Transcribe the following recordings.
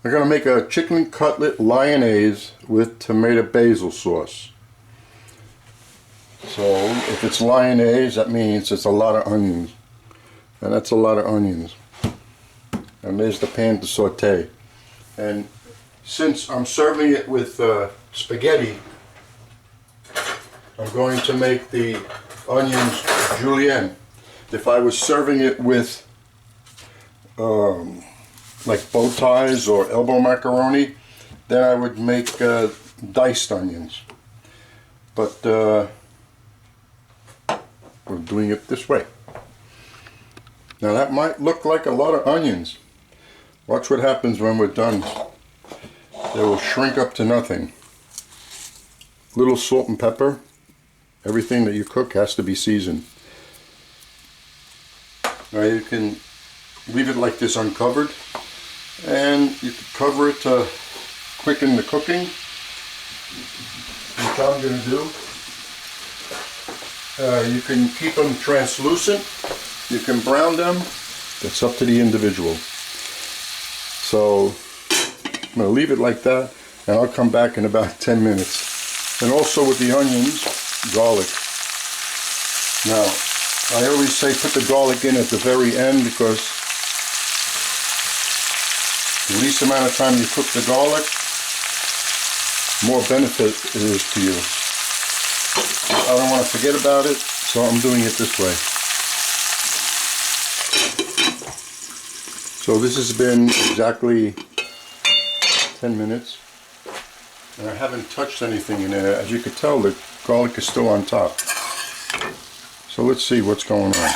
I'm going to make a chicken cutlet Lyonnaise with tomato basil sauce. So if it's Lyonnaise, that means it's a lot of onions. And that's a lot of onions. And there's the pan to saute. And since I'm serving it with spaghetti, I'm going to make the onions julienne. If I was serving it with like bow ties or elbow macaroni, then I would make diced onions. But we're doing it this way. Now that might look like a lot of onions. Watch what happens when we're done. They will shrink up to nothing. Little salt and pepper. Everything that you cook has to be seasoned. Now you can leave it like this uncovered, and you can cover it to quicken the cooking, which I'm going to do. You can keep them translucent, you can brown them, it's up to the individual. So I'm going to leave it like that, and I'll come back in about 10 minutes. And also with the onions, garlic. Now, I always say put the garlic in at the very end, because the least amount of time you cook the garlic, more benefit it is to you. I don't want to forget about it, so I'm doing it this way. So this has been exactly 10 minutes, and I haven't touched anything in there. As you can tell, the garlic is still on top. So let's see what's going on.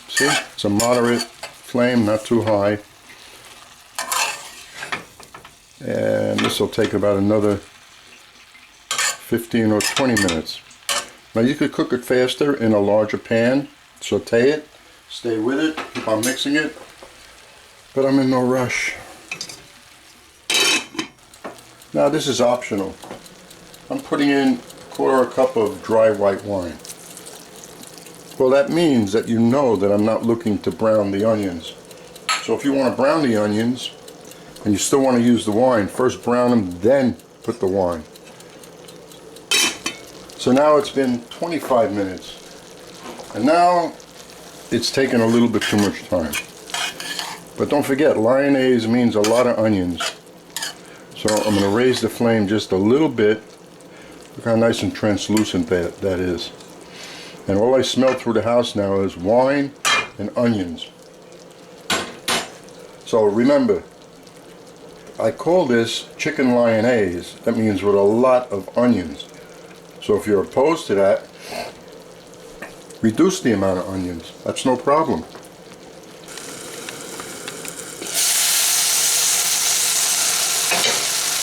See, it's a moderate flame, not too high. And this will take about another 15 or 20 minutes. Now you could cook it faster in a larger pan, saute it, stay with it, keep on mixing it, but I'm in no rush. Now this is optional. I'm putting in 1/4 cup of dry white wine. Well, that means that you know that I'm not looking to brown the onions. So if you want to brown the onions and you still want to use the wine, first brown them, then put the wine. So now it's been 25 minutes, and now it's taken a little bit too much time. But don't forget, Lyonnaise means a lot of onions. So I'm going to raise the flame just a little bit. Look how nice and translucent that is. And all I smell through the house now is wine and onions. So remember, I call this chicken Lyonnaise. That means with a lot of onions. So if you're opposed to that, reduce the amount of onions. That's no problem.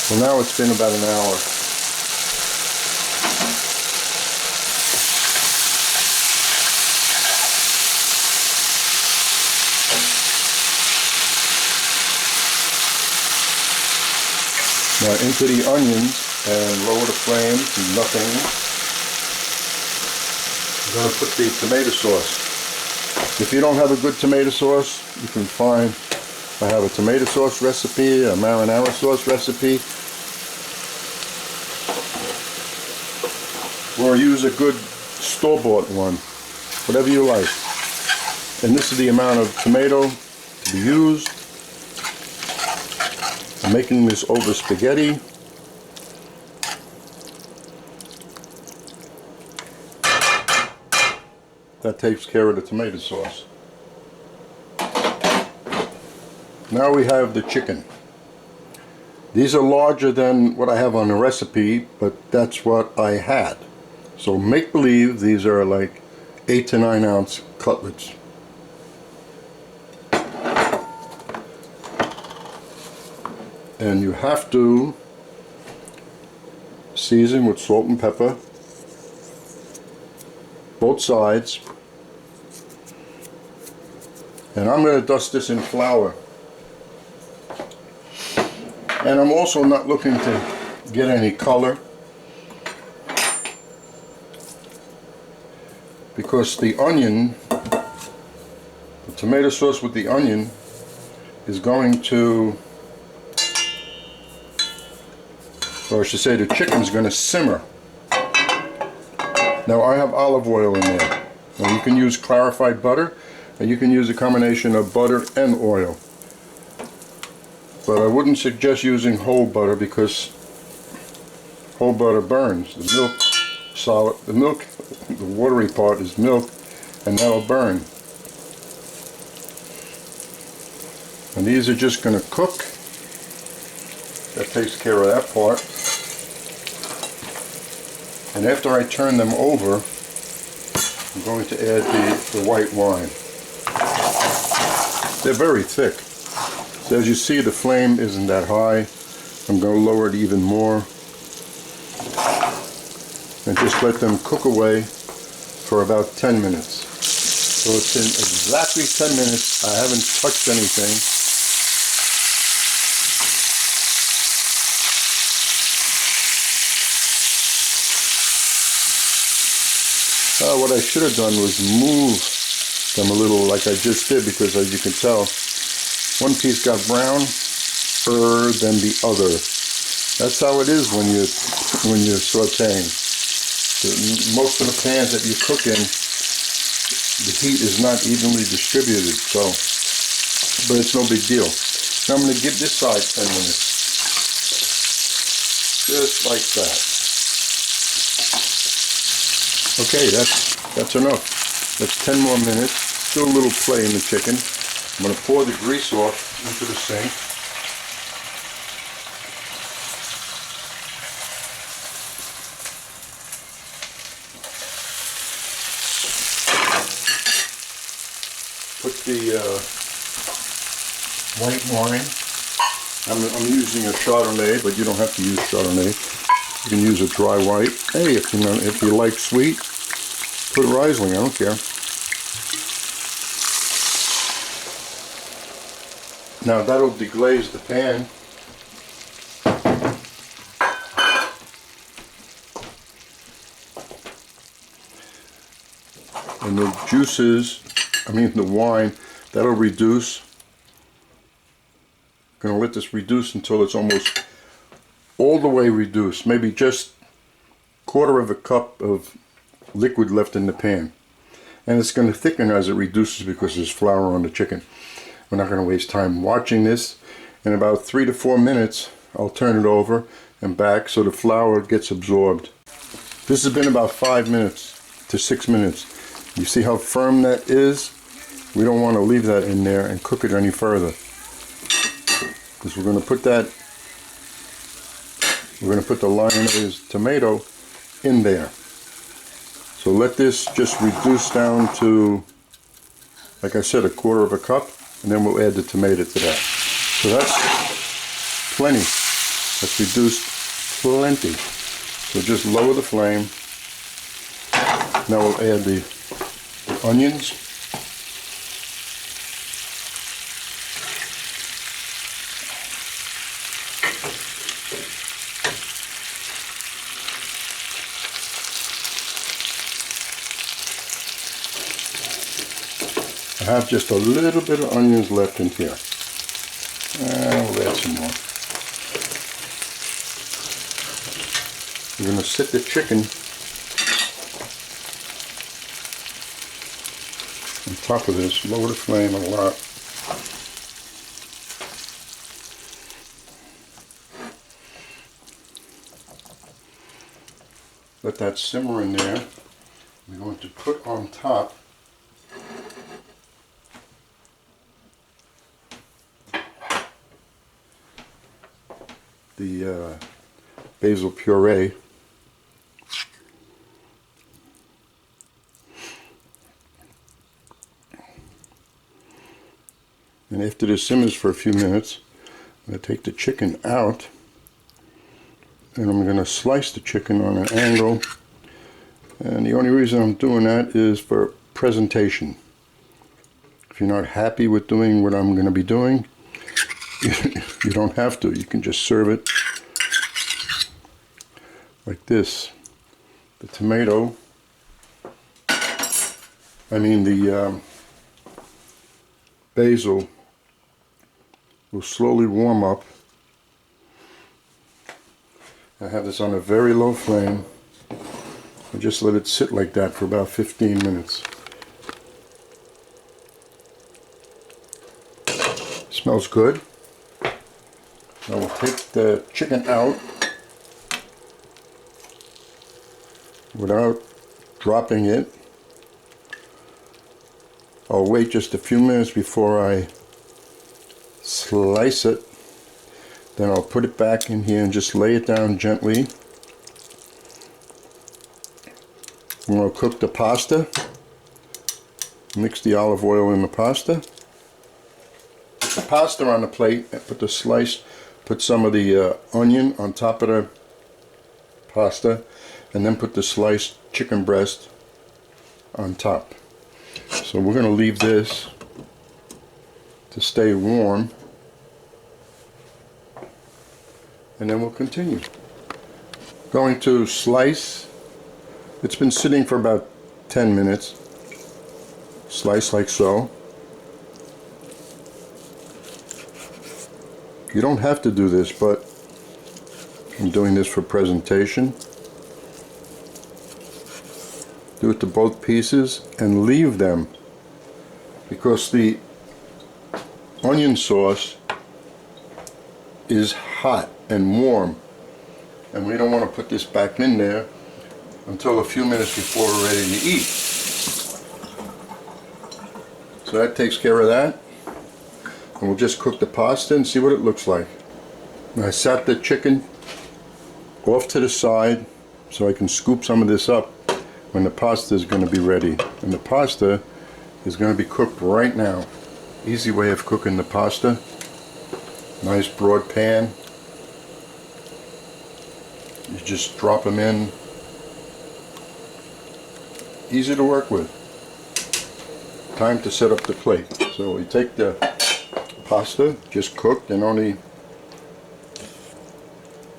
Well, now it's been about an hour. Now into the onions, and lower the flame to nothing. I'm going to put the tomato sauce. If you don't have a good tomato sauce, you can find, I have a tomato sauce recipe, a marinara sauce recipe, or use a good store-bought one, whatever you like. And this is the amount of tomato to be used. I'm making this over spaghetti. That takes care of the tomato sauce. Now we have the chicken. These are larger than what I have on the recipe, but that's what I had. So make believe these are like 8 to 9 ounce cutlets. And you have to season with salt and pepper, both sides. And I'm going to dust this in flour. And I'm also not looking to get any color, because the onion, the tomato sauce with the onion, is going to or I should say the chicken's going to simmer. Now I have olive oil in there. Now you can use clarified butter, and you can use a combination of butter and oil. But I wouldn't suggest using whole butter because whole butter burns. The milk solid, the watery part is milk, and that'll burn. And these are just going to cook. That takes care of that part. And after I turn them over, I'm going to add the white wine. They're very thick. So as you see, the flame isn't that high. I'm going to lower it even more. And just let them cook away for about 10 minutes. So it's in exactly 10 minutes. I haven't touched anything. What I should have done was move them a little like I just did, because as you can tell, one piece got browner than the other. That's how it is when you're sauteing. Most of the pans that you cook in, the heat is not evenly distributed, so, but it's no big deal. Now I'm going to give this side 10 minutes. Just like that. Okay, that's enough. That's 10 more minutes. Still a little play in the chicken. I'm going to pour the grease off into the sink. Put the white wine. I'm using a Chardonnay, but you don't have to use Chardonnay. You can use a dry white. Hey, if you like sweet, put Riesling, I don't care. Now that'll deglaze the pan. And the juices, the wine, that'll reduce. I'm going to let this reduce until it's almost all the way reduced. Maybe just 1/4 cup of liquid left in the pan. And it's going to thicken as it reduces because there's flour on the chicken. We're not going to waste time watching this. In about 3 to 4 minutes, I'll turn it over and back so the flour gets absorbed. This has been about 5 minutes to 6 minutes. You see how firm that is? We don't want to leave that in there and cook it any further, because we're going to put the Lyonnaise tomato in there. So let this just reduce down to, like I said, 1/4 cup, and then we'll add the tomato to that. So that's plenty. That's reduced plenty. So just lower the flame. Now we'll add the onions. I have just a little bit of onions left in here. And we'll add some more. We're going to sit the chicken on top of this. Lower the flame a lot. Let that simmer in there. We're going to put on top the basil puree. And after this simmers for a few minutes, I'm going to take the chicken out, and I'm going to slice the chicken on an angle. And the only reason I'm doing that is for presentation. If you're not happy with doing what I'm going to be doing, you don't have to. You can just serve it like this. The tomato, the basil will slowly warm up, I have this on a very low flame. I just let it sit like that for about 15 minutes. Smells good. I will take the chicken out without dropping it. I'll wait just a few minutes before I slice it. Then I'll put it back in here and just lay it down gently. I'm going to cook the pasta. Mix the olive oil in the pasta. Put the pasta on the plate and put some of the onion on top of the pasta, and then put the sliced chicken breast on top. So we're going to leave this to stay warm, and then we'll continue. Going to slice. It's been sitting for about 10 minutes. Slice like so. You don't have to do this, but I'm doing this for presentation. Do it to both pieces and leave them, because the onion sauce is hot and warm, and we don't want to put this back in there until a few minutes before we're ready to eat. So that takes care of that, and we'll just cook the pasta and see what it looks like. I sat the chicken off to the side so I can scoop some of this up when the pasta is going to be ready. And the pasta is going to be cooked right now. Easy way of cooking the pasta. Nice broad pan. You just drop them in. Easy to work with. Time to set up the plate. So we take the pasta, just cooked, and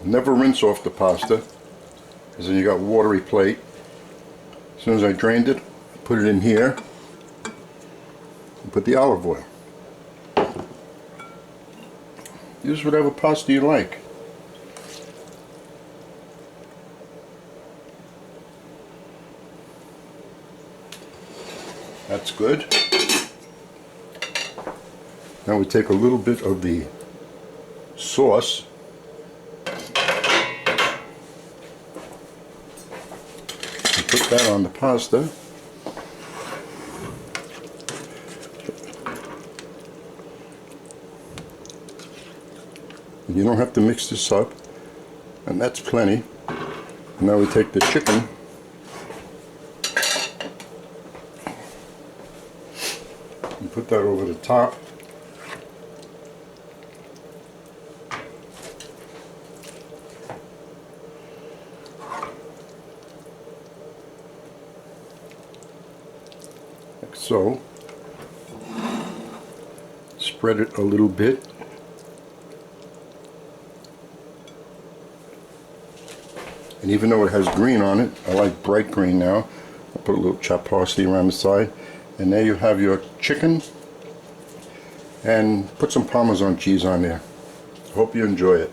never rinse off the pasta, because then you got watery plate. As soon as I drained it, put it in here, and put the olive oil. Use whatever pasta you like. That's good. Now we take a little bit of the sauce and put that on the pasta. You don't have to mix this up, and that's plenty. Now we take the chicken and put that over the top. Like so. Spread it a little bit. And even though it has green on it, I like bright green now. I'll put a little chopped parsley around the side. And there you have your chicken. And put some Parmesan cheese on there. Hope you enjoy it.